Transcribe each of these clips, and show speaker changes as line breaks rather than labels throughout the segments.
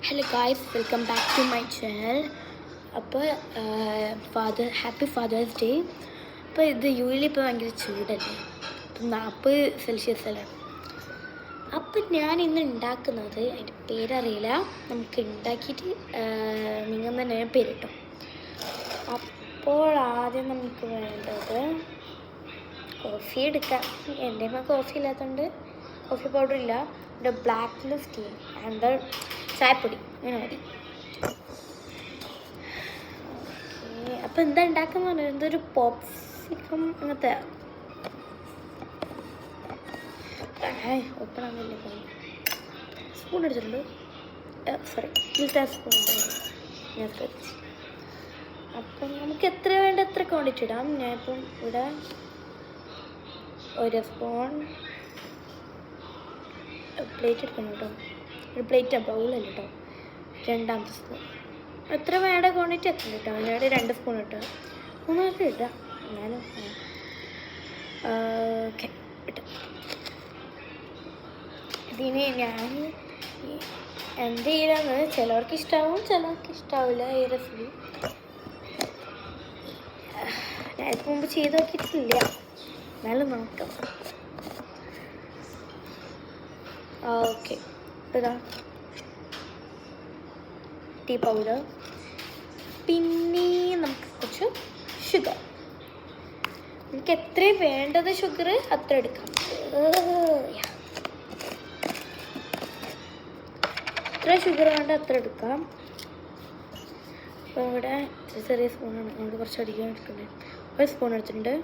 Hello guys, welcome back to my channel. അപ്പോൾ happy father's day. അപ്പോൾ ഇത് ഇപ്പോൾ ഭയങ്കര ചൂടല്ലേ, 40°C അല്ലേ. അപ്പം ഞാൻ ഇന്ന് ഉണ്ടാക്കുന്നത്, അതിൻ്റെ പേരറിയില്ല, നമുക്ക് ഉണ്ടാക്കിയിട്ട് നിങ്ങൾ തന്നെ പേരിട്ടോ. അപ്പോൾ ആദ്യം നമുക്ക് വേണ്ടത് കോഫി എടുക്കാം. എൻ്റെ കോഫി ഇല്ലാത്തതുകൊണ്ട് കോഫി പൗഡർ ഇല്ല. ഇവിടെ ബ്ലാക്ക് ലിസ്റ്റ് ആൻഡ് ചായപ്പൊടി അങ്ങനെ മതി. ഓക്കെ, അപ്പം എന്താ ഉണ്ടാക്കുന്ന പറഞ്ഞാൽ എന്തൊരു പോപ്സിക്കം അങ്ങനത്തെ ഓപ്പൺ ആകുന്നില്ലേ. സ്പൂൺ എടുത്തിട്ടുണ്ട്, സോറി ഇതിലത്തെ സ്പൂൺ ഞാൻ ശ്രദ്ധിച്ചു. അപ്പം നമുക്ക് എത്ര വേണ്ട എത്ര ക്വാണ്ടിറ്റി ഇടാം. ഞാനിപ്പം ഇവിടെ ഒരു സ്പൂൺ പ്ലേറ്റ് എടുക്കണം കേട്ടോ. ഒരു പ്ലേറ്റ് ബൗളല്ല കേട്ടോ, രണ്ടാമത്തെ സ്പൂൺ. എത്ര വേണ്ട ക്വാണ്ടിറ്റി എത്ര കേട്ടോ. ഞാൻ 2 സ്പൂൺ ഇട്ടോ, 3 ഇട്ടാം എന്നാലും. ഓക്കെ ഇട്ടു. ഇതിന് ഞാൻ എന്ത് ചെയ്യണമെന്ന് ചിലവർക്ക് ഇഷ്ടമാവും, ചിലവർക്ക് ഇഷ്ടാവില്ല ഈ റെസിപ്പി. ഞാനിപ്പോൾ മുമ്പ് ചെയ്ത് നോക്കിയിട്ടില്ല, എന്നാലും നോക്കാം. ഓക്കെ, ഇതാ ടീ പൗഡർ, പിന്നെ നമുക്ക് കുറച്ച് ഷുഗർ. നമുക്ക് എത്രയും വേണ്ടത് ഷുഗർ അത്ര എടുക്കാം. എത്ര ഷുഗർ വേണ്ട അത്ര എടുക്കാം. അപ്പോൾ ഇവിടെ ചെറിയ സ്പൂണാണ്, നമുക്ക് കുറച്ച് അധികം എടുക്കുന്നത്. 1 സ്പൂൺ എടുത്തിട്ടുണ്ട്.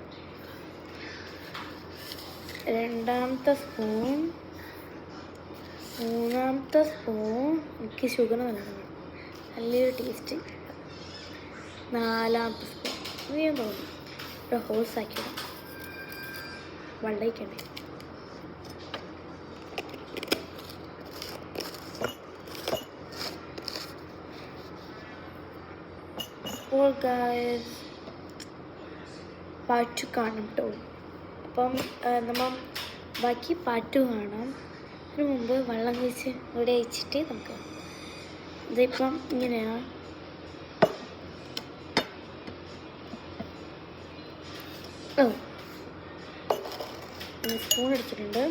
രണ്ടാമത്തെ സ്പൂൺ, മൂന്നാമത്തെ സ്പൂൺ. എനിക്ക് ഷുഗർ നല്ലൊരു ടേസ്റ്റ്. 4ാമത്തെ സ്പൂൺ. ഇത് ഞാൻ തോന്നി ഒരു ഹോൾസ് ആക്കിയിടാം, വെള്ളയിക്കണ്ടേ. അപ്പോൾ ഗായ്സ് പാട്ട് കാണും കേട്ടോ. അപ്പം നമ്മൾ ബാക്കി പാട്ട് കാണാം. അതിന് മുമ്പ് വെള്ളം ഇവിടെ വെച്ചിട്ട് നമുക്ക് ഇതിപ്പം ഇങ്ങനെയാണ്. സ്പൂൺ എടുത്തിട്ടുണ്ട്.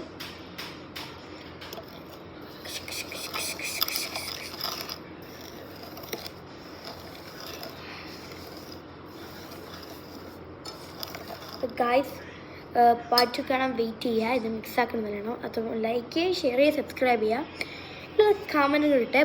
ഗായ്സ് പാട്ട് കാണാൻ വെയിറ്റ് ചെയ്യുക. ഇത് മിക്സ് ആക്കണം. അത് ലൈക്ക് ചെയ്യുക, ഷെയർ ചെയ്യുക, സബ്സ്ക്രൈബ് ചെയ്യുക, കമൻറ്റുകൾ ഇട്ട്